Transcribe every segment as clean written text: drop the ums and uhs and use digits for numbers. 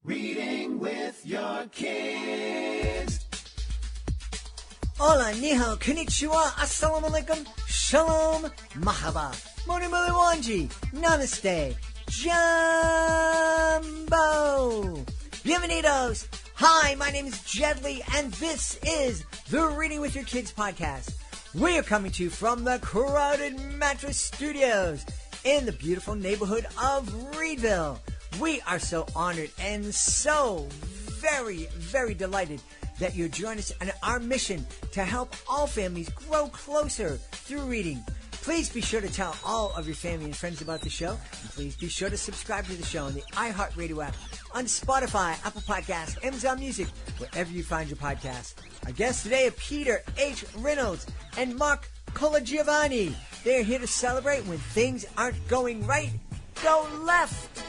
Reading with your kids. Hola, ni hao, konnichiwa, assalamu alaikum, shalom, mahaba, moni muli wanji, namaste, jumbo, bienvenidos. Hi, my name is Jedley, and this is the Reading with Your Kids podcast. We are coming to you from the crowded Mattress Studios in the beautiful neighborhood of Reedville. We are so honored and so very, very delighted that you join us in our mission to help all families grow closer through reading. Please be sure to tell all of your family and friends about the show. And please be sure to subscribe to the show on the iHeartRadio app, on Spotify, Apple Podcasts, Amazon Music, wherever you find your podcast. Our guests today are Peter H. Reynolds and Marc Colagiovanni. They're here to celebrate when things aren't going right, go left.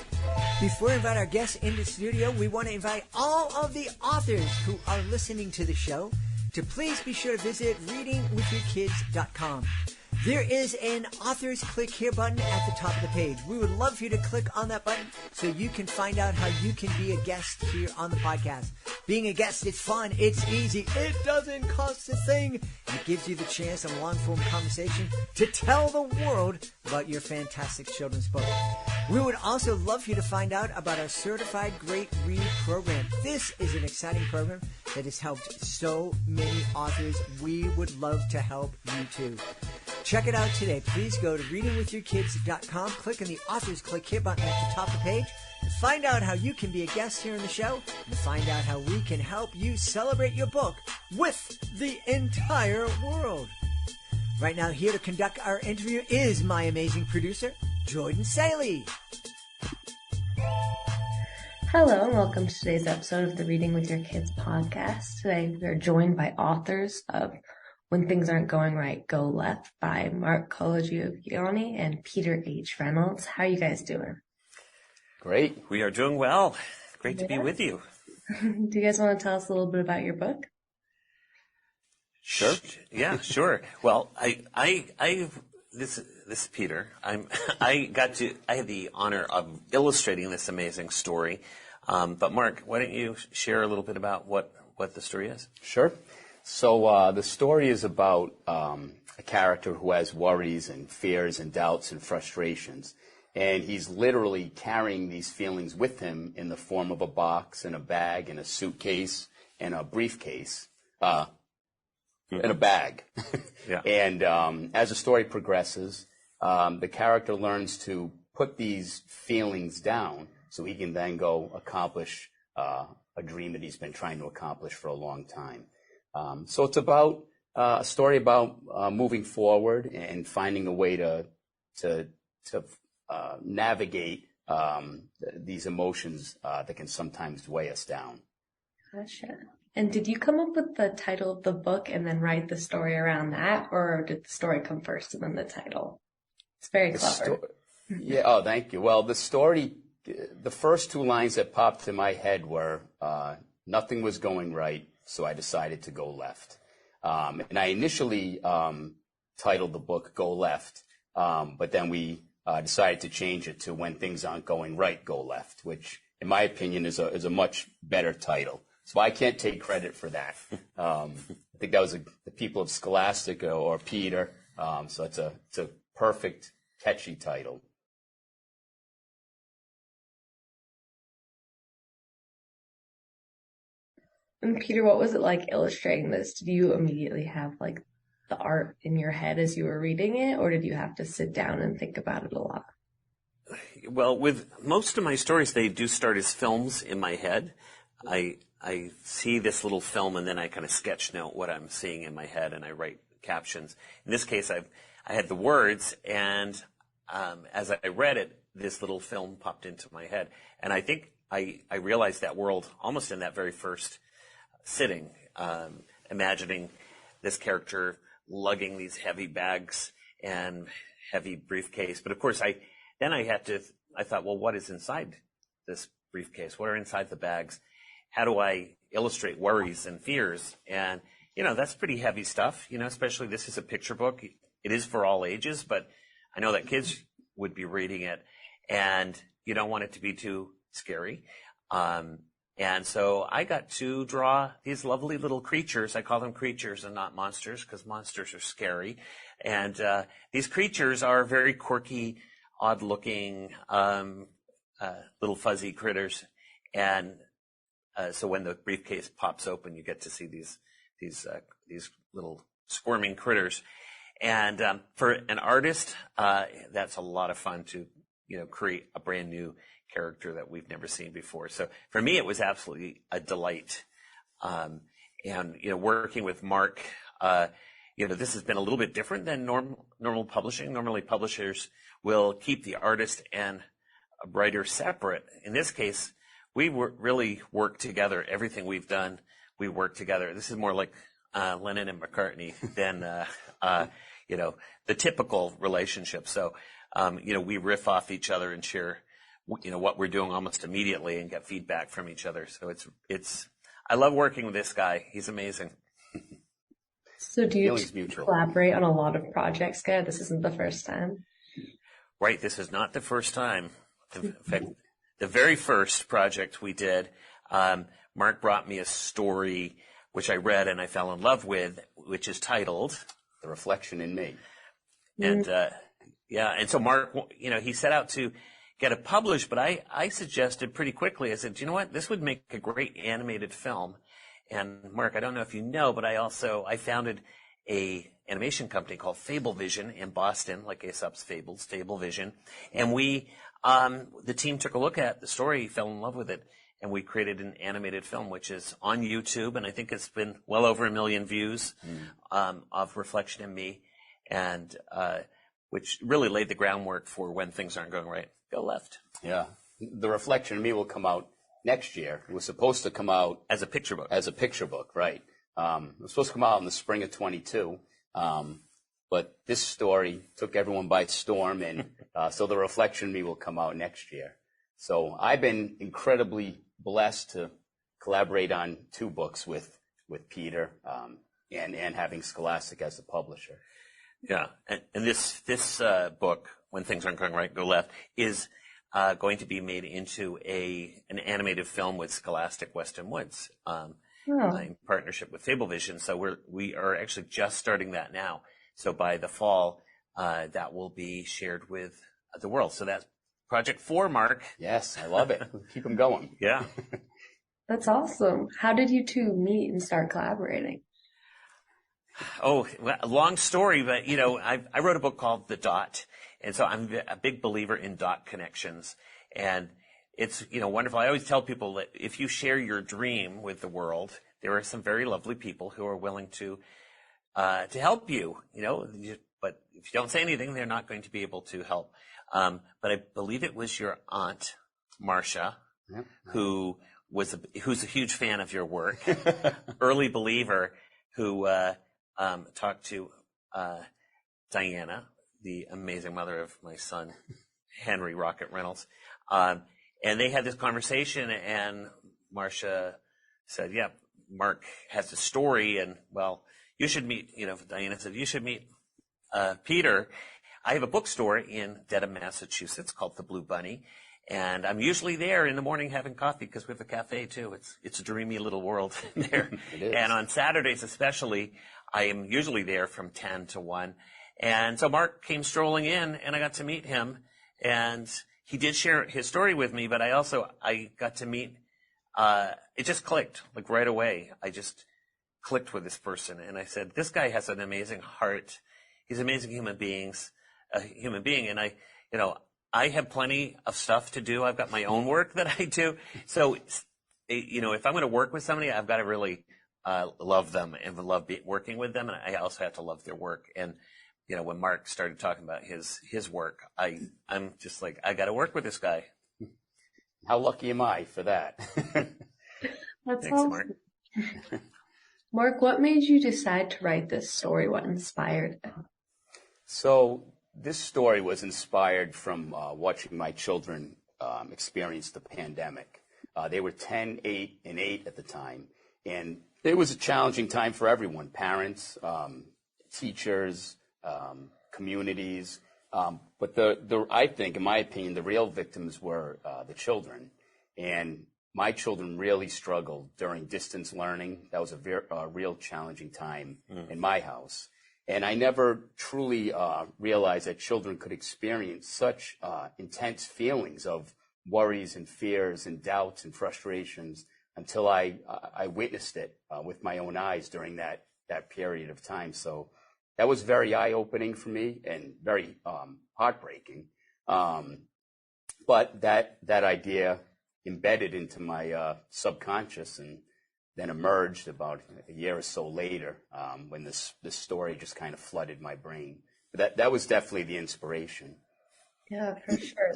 Before we invite our guests into the studio, we want to invite all of the authors who are listening to the show to please be sure to visit readingwithyourkids.com. There is an authors click here button at the top of the page. We would love for you to click on that button so you can find out how you can be a guest here on the podcast. Being a guest, it's fun, it's easy, it doesn't cost a thing, and it gives you the chance of a long-form conversation to tell the world about your fantastic children's book. We would also love for you to find out about our Certified Great Read program. This is an exciting program that has helped so many authors. We would love to help you too. Check it out today. Please go to readingwithyourkids.com, click on the authors click here button at the top of the page to find out how you can be a guest here in the show and to find out how we can help you celebrate your book with the entire world. Right now, here to conduct our interview is my amazing producer, Jordan Sahley. Hello and welcome to today's episode of the Reading with Your Kids podcast. Today we are joined by authors of When Things Aren't Going Right, Go Left by Marc Colagiovanni and Peter H. Reynolds. How are you guys doing? Great. We are doing well. Great to be Yeah. with you. Do you guys want to tell us a little bit about your book? Sure. Yeah, sure. Well, this is Peter. I had the honor of illustrating this amazing story. But Marc, why don't you share a little bit about what the story is? Sure. So the story is about a character who has worries and fears and doubts and frustrations. And he's literally carrying these feelings with him in the form of a box and a bag and a suitcase and a briefcase. In a bag. Yeah. And as the story progresses, the character learns to put these feelings down so he can then go accomplish a dream that he's been trying to accomplish for a long time. So it's about a story about moving forward and finding a way to navigate these emotions that can sometimes weigh us down. Gotcha. And did you come up with the title of the book and then write the story around that, or did the story come first and then the title? It's very clever. Yeah. Oh, thank you. Well, the story, the first two lines that popped in my head were, nothing was going right, so I decided to go left. And I initially titled the book Go Left, but then we decided to change it to When Things Aren't Going Right, Go Left, which, in my opinion, is a much better title. So I can't take credit for that. I think that was the people of Scholastica or Peter. So it's a perfect, catchy title. And Peter, what was it like illustrating this? Did you immediately have like the art in your head as you were reading it, or did you have to sit down and think about it a lot? Well, with most of my stories, they do start as films in my head. I see this little film and then I kind of sketch note what I'm seeing in my head and I write captions. In this case, I had the words, and as I read it, this little film popped into my head. And I think I realized that world almost in that very first sitting, imagining this character lugging these heavy bags and heavy briefcase. But of course, I thought, well, what is inside this briefcase? What are inside the bags? How do I illustrate worries and fears? And, that's pretty heavy stuff, especially this is a picture book. It is for all ages, but I know that kids would be reading it, and you don't want it to be too scary. And so I got to draw these lovely little creatures. I call them creatures and not monsters because monsters are scary. And these creatures are very quirky, odd-looking, little fuzzy critters. And so when the briefcase pops open, you get to see these little squirming critters. And for an artist, that's a lot of fun to create a brand new character that we've never seen before. So for me, it was absolutely a delight. And working with Marc, this has been a little bit different than normal publishing. Normally, publishers will keep the artist and a writer separate. In this case, we really work together. Everything we've done, we work together. This is more like Lennon and McCartney than the typical relationship. So we riff off each other and share what we're doing almost immediately and get feedback from each other. So I love working with this guy. He's amazing. So do you collaborate on a lot of projects, Guy? This isn't the first time. Right. This is not the first time. In fact, the very first project we did, Marc brought me a story which I read and I fell in love with, which is titled The Reflection in Me. And, and so Marc, he set out to get it published, but I suggested pretty quickly, I said, do you know what? This would make a great animated film. And Marc, I don't know if you know, but I founded a animation company called Fablevision in Boston, like Aesop's Fables, Fablevision. And the team took a look at the story, fell in love with it, and we created an animated film, which is on YouTube. And I think it's been well over 1 million views, of Reflection in Me. And, which really laid the groundwork for when things aren't going right, go left. Yeah. The Reflection in Me will come out next year. It was supposed to come out as a picture book. As a picture book, right. It was supposed to come out in the spring of 22. But this story took everyone by storm, and so The Reflection in Me will come out next year. So I've been incredibly blessed to collaborate on 2 books with Peter, and having Scholastic as the publisher. Yeah, and this book, When Things Aren't Going Right, Go Left, is going to be made into an animated film with Scholastic Weston Woods, in partnership with Fablevision. So we are actually just starting that now. So by the fall, that will be shared with the world. So that's Project 4, Marc. Yes, I love it. Keep them going. Yeah. That's awesome. How did you two meet and start collaborating? Oh, well, long story, but I wrote a book called The Dot, and so I'm a big believer in dot connections, and it's wonderful. I always tell people that if you share your dream with the world, there are some very lovely people who are willing to help you. But if you don't say anything, they're not going to be able to help. But I believe it was your aunt, Marcia, who's a huge fan of your work, early believer, who talked to Diana, the amazing mother of my son, Henry Rocket Reynolds. And they had this conversation, and Marcia said, yeah, Marc has a story, and, well, you should meet, Diana said, you should meet Peter. I have a bookstore in Dedham, Massachusetts called The Blue Bunny, and I'm usually there in the morning having coffee because we have a cafe, too. It's a dreamy little world there. It is. And on Saturdays especially, I am usually there from 10 to 1. And so Marc came strolling in, and I got to meet him, and he did share his story with me, but I got to meet, it just clicked, like right away. I just clicked with this person, and I said, this guy has an amazing heart. He's an amazing human being, and I have plenty of stuff to do. I've got my own work that I do. So, if I'm going to work with somebody, I've got to really love them and love working with them, and I also have to love their work. And when Marc started talking about his work, I'm just like, I got to work with this guy. How lucky am I for that? That's Thanks, awesome. Marc. Marc, what made you decide to write this story? What inspired it? So this story was inspired from watching my children experience the pandemic. They were 10, 8, and 8 at the time. And it was a challenging time for everyone, parents, teachers, communities. But I think, in my opinion, the real victims were the children. And my children really struggled during distance learning. That was a real challenging time in my house. And I never truly realized that children could experience such intense feelings of worries and fears and doubts and frustrations until I witnessed it with my own eyes during that period of time. So that was very eye-opening for me and very heartbreaking. But that idea embedded into my subconscious and then emerged about a year or so later when this story just kind of flooded my brain. But that was definitely the inspiration. Yeah, for sure.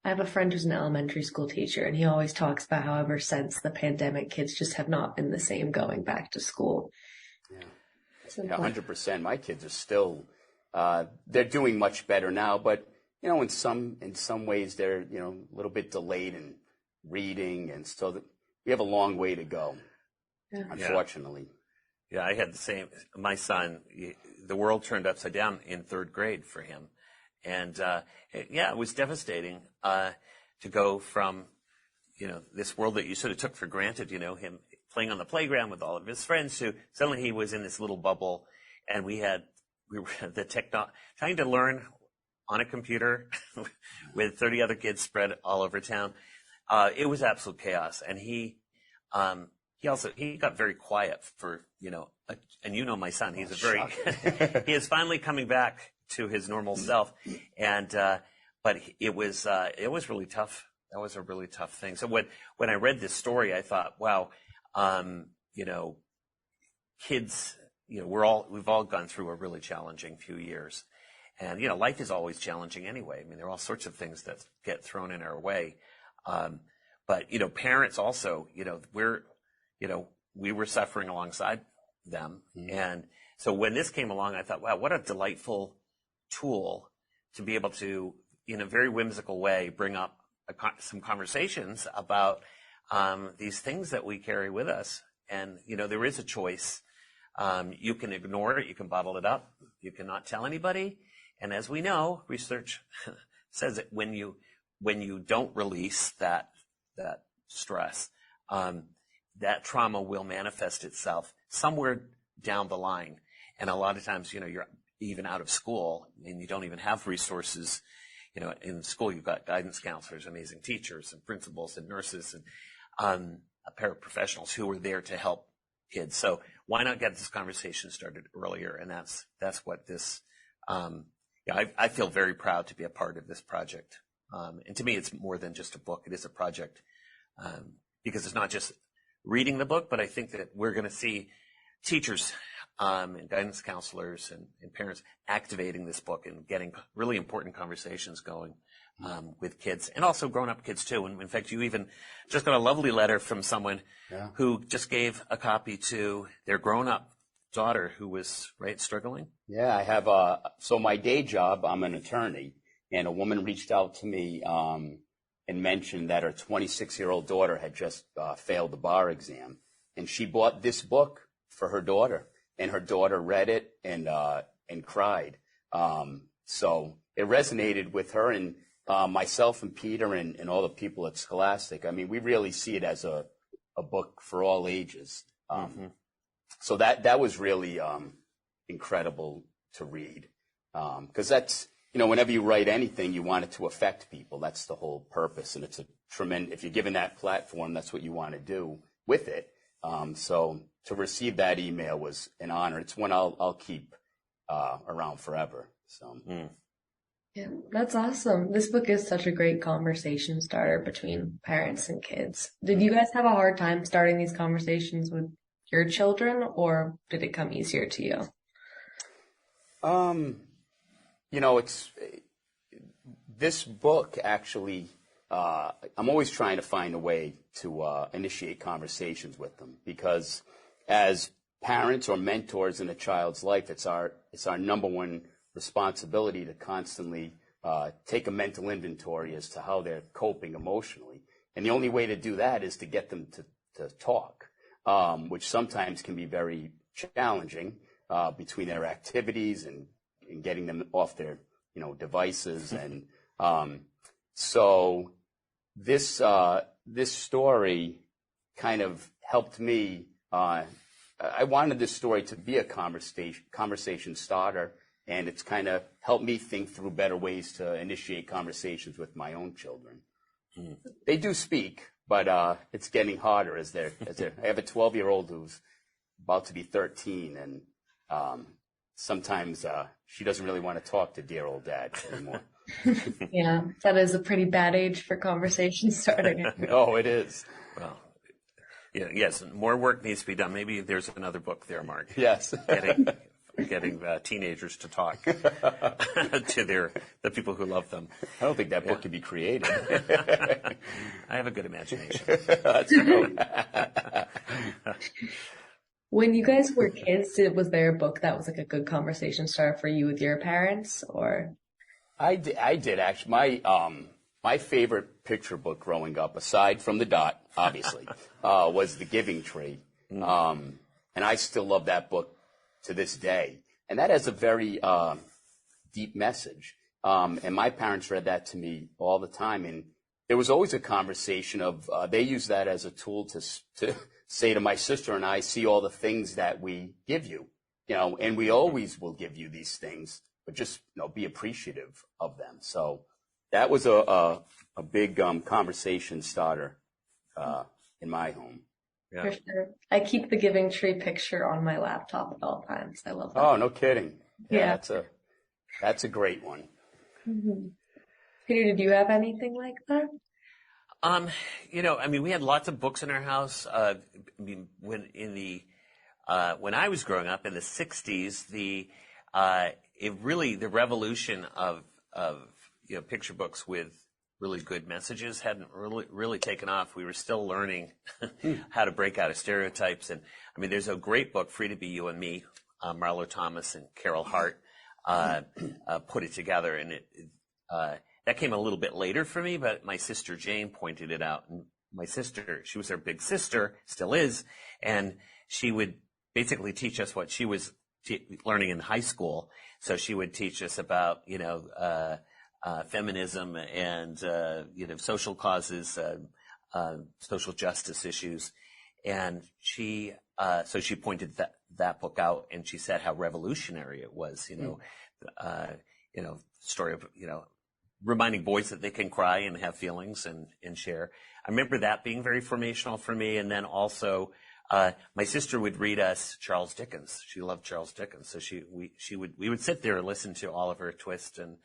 I have a friend who's an elementary school teacher, and he always talks about how ever since the pandemic, kids just have not been the same going back to school. Yeah, 100%. My kids are still, they're doing much better now, but, in some ways they're, a little bit delayed in reading, and so we have a long way to go, unfortunately. Yeah, I had the same. My son, the world turned upside down in third grade for him. And, it was devastating to go from, this world that you sort of took for granted, him playing on the playground with all of his friends, to suddenly he was in this little bubble, and we were trying to learn on a computer with 30 other kids spread all over town. It was absolute chaos. And he got very quiet for, and my son, he's he is finally coming back to his normal self. And, but it was really tough. That was a really tough thing. So when I read this story, I thought, wow, kids, we've all gone through a really challenging few years. And, life is always challenging anyway. I mean, there are all sorts of things that get thrown in our way. But, parents also, we were suffering alongside them. And so when this came along, I thought, wow, what a delightful tool to be able to, in a very whimsical way, bring up some conversations about these things that we carry with us. And, there is a choice. You can ignore it. You can bottle it up. You cannot tell anybody. And as we know, research says that when you don't release that stress, that trauma will manifest itself somewhere down the line. And a lot of times, you're even out of school and you don't even have resources. In school, you've got guidance counselors, amazing teachers and principals and nurses and paraprofessionals who are there to help kids. So why not get this conversation started earlier? And that's what this, I feel very proud to be a part of this project. And to me, it's more than just a book. It is a project because it's not just reading the book, but I think that we're going to see teachers and guidance counselors and parents activating this book and getting really important conversations going with kids and also grown-up kids too. And in fact, you even just got a lovely letter from someone who just gave a copy to their grown-up daughter who was struggling. Yeah, I have so my day job, I'm an attorney, and a woman reached out to me and mentioned that her 26-year-old daughter had just failed the bar exam, and she bought this book for her daughter, and her daughter read it and cried. So it resonated with her and myself and Peter and all the people at Scholastic. I mean, we really see it as a book for all ages. So that was really incredible to read, because that's, whenever you write anything, you want it to affect people. That's the whole purpose, and it's a tremendous. If you're given that platform, that's what you want to do with it. So to receive that email was an honor. It's one I'll keep around forever. So. Yeah, that's awesome. This book is such a great conversation starter between parents and kids. Did you guys have a hard time starting these conversations with your children, or did it come easier to you? It's this book actually, I'm always trying to find a way to initiate conversations with them, because as parents or mentors in a child's life, it's our number one responsibility to constantly take a mental inventory as to how they're coping emotionally. And the only way to do that is to get them to talk, which sometimes can be very challenging between their activities and getting them off their devices. And so this this story kind of helped me. I wanted this story to be a conversation starter, and it's kind of helped me think through better ways to initiate conversations with my own children. They do speak, but it's getting harder as they're. I have a 12-year-old who's about to be 13, and sometimes she doesn't really want to talk to dear old dad anymore. Yeah, that is a pretty bad age for conversation starting. Oh, it is. Well, yeah, yes, more work needs to be done. Maybe there's another book there, Mark. Yes. Getting teenagers to talk to the people who love them. I don't think that book can be created. I have a good imagination. That's true. When you guys were kids, was there a book that was like a good conversation starter for you with your parents, or? I did actually. My favorite picture book growing up, aside from The Dot, obviously, was The Giving Tree. And I still love that book to this day. And that has a very deep message. And my parents read that to me all the time. And there was always a conversation of, they used that as a tool to say to my sister and I, see all the things that we give you, and we always will give you these things, but just, be appreciative of them. So that was a big conversation starter in my home. Yeah. For sure. I keep the Giving Tree picture on my laptop at all times. I love that. Oh, no kidding. Yeah. That's a great one. Mm-hmm. Peter, did you have anything like that? We had lots of books in our house. When I was growing up in the '60s, the revolution of picture books with really good messages hadn't really taken off. We were still learning how to break out of stereotypes. And there's a great book, Free to Be You and Me, Marlo Thomas and Carol Hart put it together, and that came a little bit later for me, but my sister Jane pointed it out. And my sister, she was our big sister, still is, and she would basically teach us what she was learning in high school. So she would teach us about, feminism and, social causes, social justice issues. And she pointed that book out, and she said how revolutionary it was, story of, reminding boys that they can cry and have feelings and share. I remember that being very formational for me. And then also, my sister would read us Charles Dickens. She loved Charles Dickens. So we would sit there and listen to Oliver Twist and,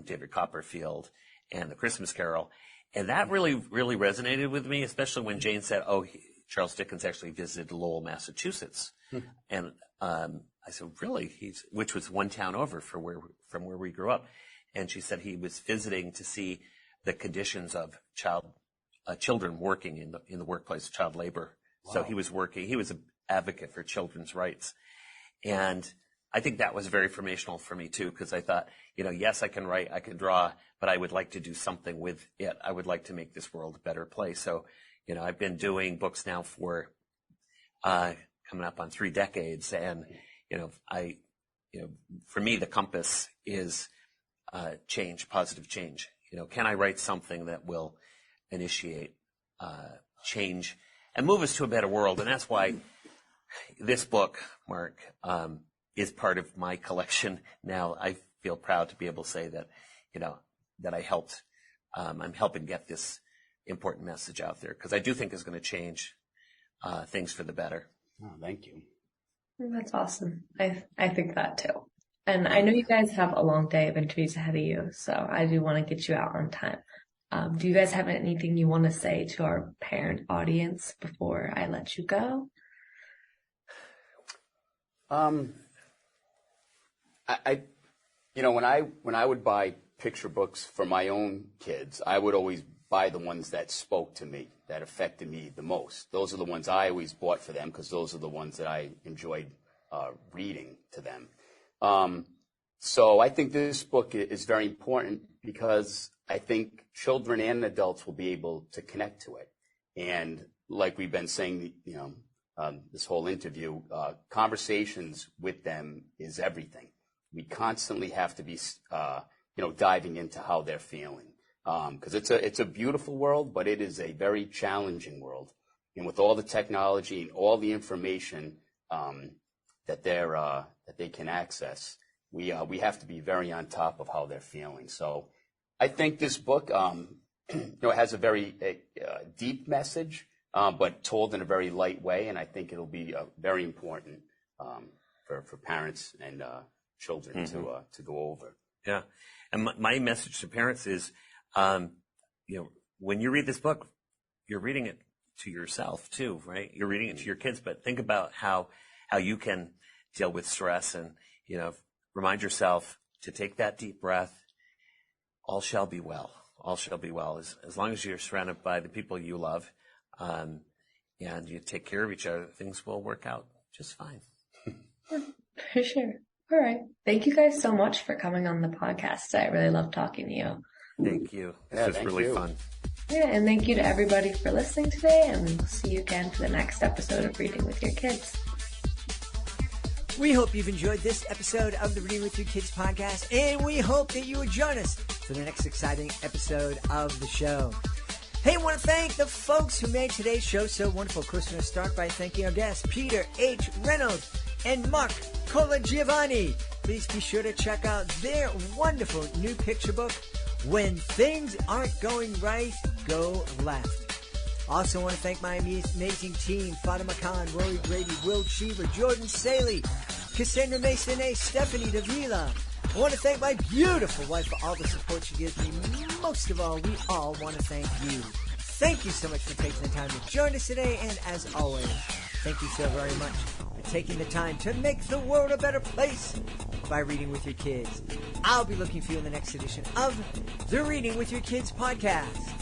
David Copperfield and The Christmas Carol. And that really, really resonated with me, especially when Jane said, Charles Dickens actually visited Lowell, Massachusetts. And, I said, really? Which was one town over from where we grew up. And she said he was visiting to see the conditions of children working in the workplace, child labor. Wow. So he was an advocate for children's rights. And I think that was very formational for me too, because I thought, yes, I can write, I can draw, but I would like to do something with it. I would like to make this world a better place. So, I've been doing books now for, coming up on 3 decades. And, for me, the compass is, change, positive change. Can I write something that will initiate change and move us to a better world? And that's why this book, Mark, is part of my collection now. I feel proud to be able to say that, that I helped. I'm helping get this important message out there, because I do think it's going to change things for the better. Oh, thank you. That's awesome. I think that too. And I know you guys have a long day of interviews ahead of you, so I do want to get you out on time. Do you guys have anything you want to say to our parent audience before I let you go? When I would buy picture books for my own kids, I would always buy the ones that spoke to me, that affected me the most. Those are the ones I always bought for them, because those are the ones that I enjoyed reading to them. So I think this book is very important, because I think children and adults will be able to connect to it. And like we've been saying, this whole interview, conversations with them is everything. We constantly have to be, diving into how they're feeling. because it's a beautiful world, but it is a very challenging world. And with all the technology and all the information that they can access, we have to be very on top of how they're feeling. So I think this book, has a very deep message, but told in a very light way, and I think it'll be very important for parents and children to go over. Yeah, and my message to parents is, when you read this book, you're reading it to yourself too, right? You're reading it to your kids, but think about how you can deal with stress, and remind yourself to take that deep breath. All shall be well. All shall be well. As long as you're surrounded by the people you love, and you take care of each other, things will work out just fine. For sure. All right. Thank you guys so much for coming on the podcast. I really love talking to you. Thank you. This was really fun. Yeah, and thank you to everybody for listening today, and we'll see you again for the next episode of Reading with Your Kids. We hope you've enjoyed this episode of the Reading with Your Kids podcast, and we hope that you would join us for the next exciting episode of the show. Hey, I want to thank the folks who made today's show so wonderful. Of course, we're going to start by thanking our guests, Peter H. Reynolds and Marc Colagiovanni. Please be sure to check out their wonderful new picture book, When Things Aren't Going Right, Go Left. Also want to thank my amazing team, Fatima Khan, Rory Grady, Will Cheever, Jordan Sahley, Cassandra Masonet, Stephanie Davila. I want to thank my beautiful wife for all the support she gives me. Most of all, we all want to thank you. Thank you so much for taking the time to join us today, and as always, thank you so very much for taking the time to make the world a better place by reading with your kids. I'll be looking for you in the next edition of the Reading with Your Kids podcast.